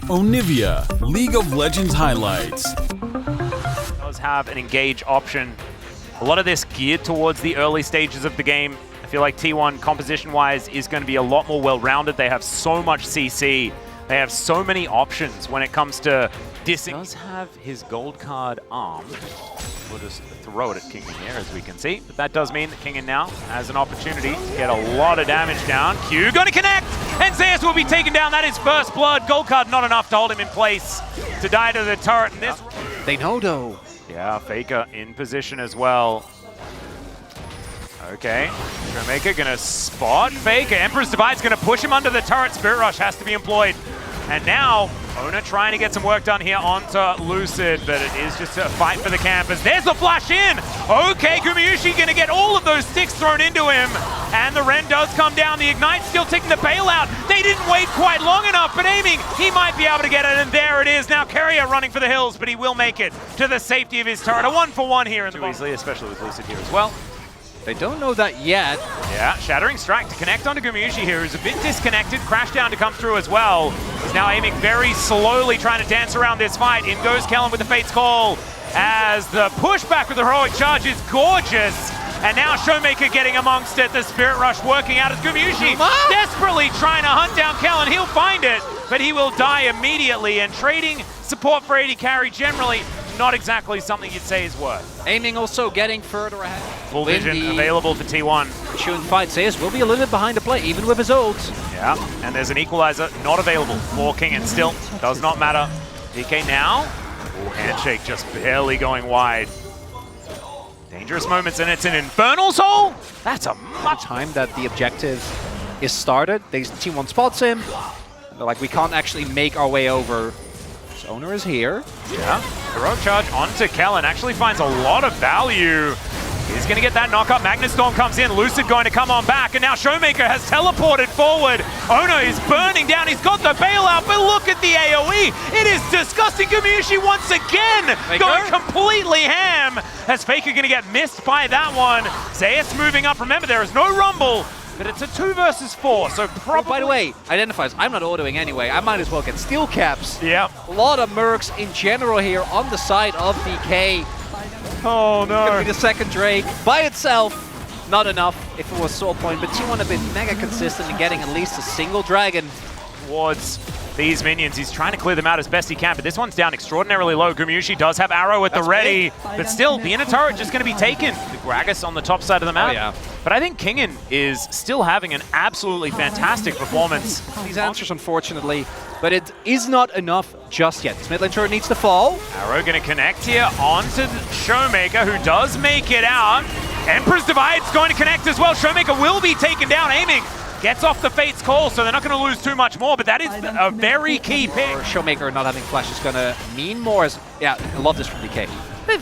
Onivia, League of Legends highlights. Does have an engage option. A lot of this geared towards the early stages of the game. I feel like T1 composition-wise is going to be a lot more well-rounded. They have so much CC. They have so many options when it comes to dissing. He does have his gold card armed. We'll just throw it at Kingin here, as we can see. But that does mean that Kingin now has an opportunity to get a lot of damage down. Q going to connect, and Zeus will be taken down. That is first blood. Gold card not enough to hold him in place to die to the turret. And this, they know though. Yeah, Faker in position as well. Okay, Showmaker gonna spot Faker. Emperor's Divide's gonna push him under the turret. Spirit Rush has to be employed. And now, Ona trying to get some work done here onto Lucid, but it is just a fight for the campers. There's the flash in! Okay, Gumayusi gonna get all of those sticks thrown into him. And the Ren does come down. The Ignite's still taking the bailout. They didn't wait quite long enough, but aiming, he might be able to get it, and there it is. Now Carrier running for the hills, but he will make it to the safety of his turret. A 1-for-1 here in the bottom. Easily, especially with Lucid here as well. They don't know that yet. Yeah, Shattering Strike to connect onto Gumayusi here, who's a bit disconnected. Crash down to come through as well. He's now aiming very slowly, trying to dance around this fight. In goes Kellen with the Fate's Call, as the pushback with the heroic charge is gorgeous. And now Showmaker getting amongst it. The Spirit Rush working out as Gumayusi desperately trying to hunt down Kellen. He'll find it, but he will die immediately. And trading support for AD carry generally not exactly something you'd say is worth. Aiming also getting further ahead. Full vision available for T1. Shooting fight, Zeus will be a little bit behind the play, even with his ult. Yeah, and there's an equalizer not available for Kingin still. Does not matter. DK now. Ooh, handshake just barely going wide. Dangerous moments, and it's an Infernal Soul? That's a much time that the objective is started. T1 spots him. They're like, we can't actually make our way over. So Owner is here. Yeah, heroic charge onto Kellen. Actually finds a lot of value. He's going to get that knockup. Magnus Storm comes in. Lucid going to come on back. And now Showmaker has teleported forward. Ono is burning down. He's got the bailout, but look at the AoE. It is disgusting. Gumayusi once again going completely ham. As Faker going to get missed by that one. Zeus moving up. Remember, there is no rumble, but it's a 2 versus 4, so probably... Oh, by the way, identifies, I'm not autoing anyway. I might as well get steel caps. Yeah. A lot of mercs in general here on the side of DK. Oh no. It's gonna be the second Drake. By itself, not enough if it was Soul Point, but T1 have been mega consistent in getting at least a single dragon. Towards these minions. He's trying to clear them out as best he can, but this one's down extraordinarily low. Gumayusi does have arrow at the ready, but still, the inner turret just going to be taken. The Gragas on the top side of the map. Oh, yeah. But I think Kingin is still having an absolutely fantastic performance. These answers, unfortunately, but it is not enough just yet. This mid lane turret needs to fall. Arrow going to connect here onto Showmaker, who does make it out. Emperor's Divide's going to connect as well. Showmaker will be taken down, aiming. Gets off the Fate's Call, so they're not going to lose too much more, but that is a very key pick. Showmaker not having flash is going to mean more. Yeah, I love this from DK.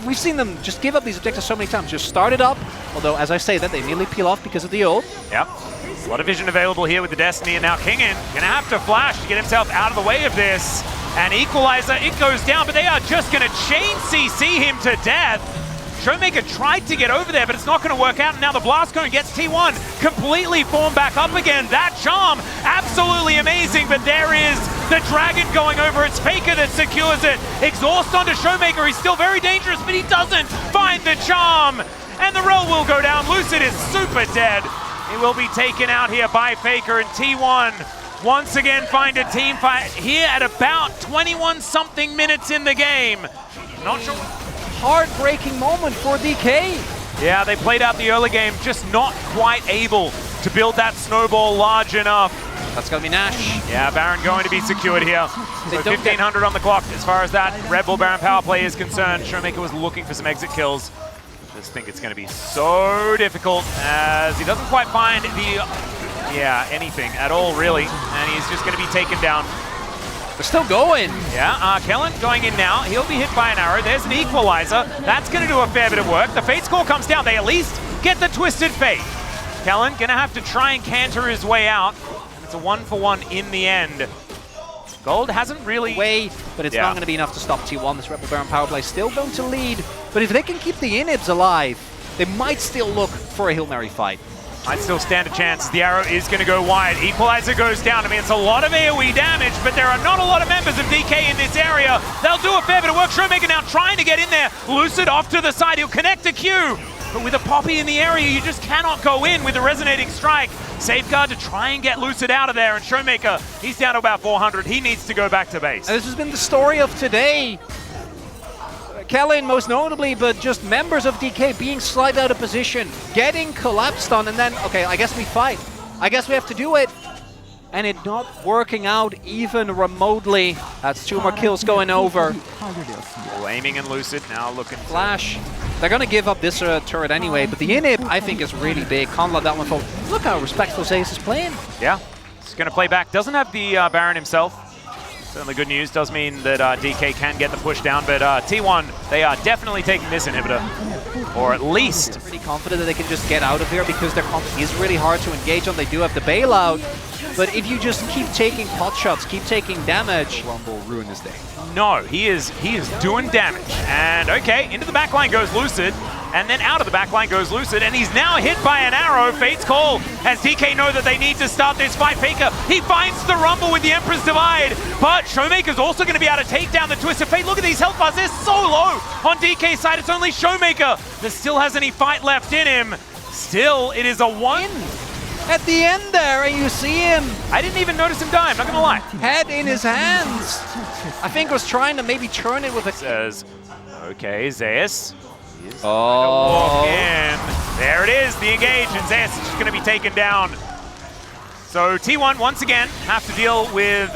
We've seen them just give up these objectives so many times. Just start it up, although as I say that, they immediately peel off because of the ult. Yep. A lot of vision available here with the Destiny, and now Kingin going to have to flash to get himself out of the way of this. And Equalizer, it goes down, but they are just going to chain CC him to death. Showmaker tried to get over there, but it's not going to work out. And now the Blast Cone gets T1 completely formed back up again. That charm, absolutely amazing. But there is the Dragon going over. It's Faker that secures it. Exhaust onto Showmaker. He's still very dangerous, but he doesn't find the charm. And the roll will go down. Lucid is super dead. He will be taken out here by Faker, and T1 once again find a team fight here at about 21-something minutes in the game. Not sure. Heartbreaking moment for DK. Yeah, they played out the early game, just not quite able to build that snowball large enough. That's going to be Nash. Yeah, Baron going to be secured here. So 1,500 on the clock as far as that Red Bull Baron power play is concerned. Showmaker was looking for some exit kills. Just think it's going to be so difficult as he doesn't quite find anything at all, really. And he's just going to be taken down. They're still going. Yeah, Kellen going in now. He'll be hit by an arrow. There's an equalizer. That's going to do a fair bit of work. The Fate's Call comes down. They at least get the Twisted Fate. Kellen going to have to try and canter his way out. And it's a 1-for-1 in the end. Gold hasn't really... But it's not going to be enough to stop T1. This Rebel Baron power play still going to lead. But if they can keep the inhibs alive, they might still look for a Hail Mary fight. might still stand a chance. The arrow is going to go wide. Equalizer goes down. I mean, it's a lot of AoE damage, but there are not a lot of members of DK in this area. They'll do a fair bit of work. Showmaker now trying to get in there. Lucid off to the side. He'll connect to Q. But with a Poppy in the area, you just cannot go in with a resonating strike. Safeguard to try and get Lucid out of there. And Showmaker, he's down to about 400. He needs to go back to base. And this has been the story of today. Kellen most notably, but just members of DK being slightly out of position, getting collapsed on, and then, okay, I guess we fight. I guess we have to do it. And it not working out even remotely. That's 2 more kills going over. Aiming and Lucid now looking Flash. They're going to give up this turret anyway, but the inhib, I think, is really big. Can't let that one fall. Look how respectful Zeus is playing. Yeah, he's going to play back. Doesn't have the Baron himself. Certainly good news. Does mean that DK can get the push down, but T1, they are definitely taking this inhibitor. Or at least. Pretty confident that they can just get out of here because their comp is really hard to engage on. They do have the bailout, but if you just keep taking pot shots, keep taking damage, Rumble ruin his day. No, he is doing damage. And okay, into the backline goes Lucid. And then out of the backline goes Lucid, and he's now hit by an arrow. Fate's call as DK know that they need to start this fight. Faker, he finds the Rumble with the Emperor's Divide, but Showmaker's also going to be able to take down the Twisted Fate. Look at these health bars, they're so low on DK's side. It's only Showmaker that still has any fight left in him. Still, it is a 1. At the end there, and you see him. I didn't even notice him die, I'm not going to lie. Head in his hands. I think was trying to maybe turn it with a... Says, okay, Zeus. Oh. Walk in. There it is, the engage, and Zeus is just going to be taken down. So T1 once again have to deal with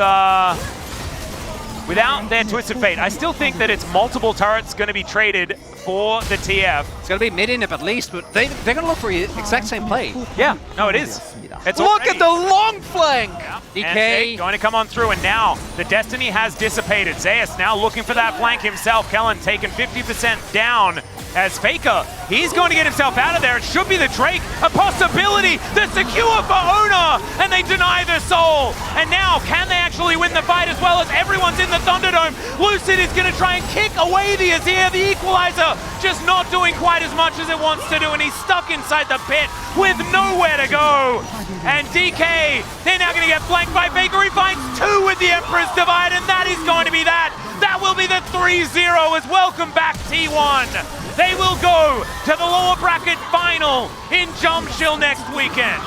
without their Twisted Fate. I still think that it's multiple turrets going to be traded for the TF. It's going to be mid-inhib at least, but they're going to look for the exact same play. Yeah, no, it is. It's look at the long flank! Yeah. DK going to come on through, and now the Destiny has dissipated. Zeus now looking for that flank himself. Kellen taking 50% down as Faker. He's going to get himself out of there. It should be the Drake. A possibility. The secure for Ona, and they deny the soul. And now, can they actually win the fight as well as everyone's in the Thunderdome? Lucid is going to try and kick away the Azir, the equalizer, just not doing quite as much as it wants to do, and he's stuck inside the pit with nowhere to go. And DK, they're now going to get flanked by Faker. He finds 2 with the Emperor's Divide, and that is going to be that. That will be the 3-0 as welcome back T1. They will go to the lower bracket final in Jumshill next weekend.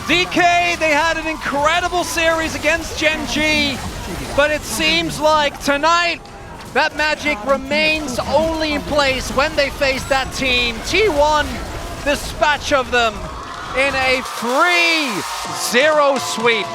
DK, they had an incredible series against Gen G, but it seems like tonight that magic remains only in place when they face that team. T1, dispatch of them in a 3-0 sweep.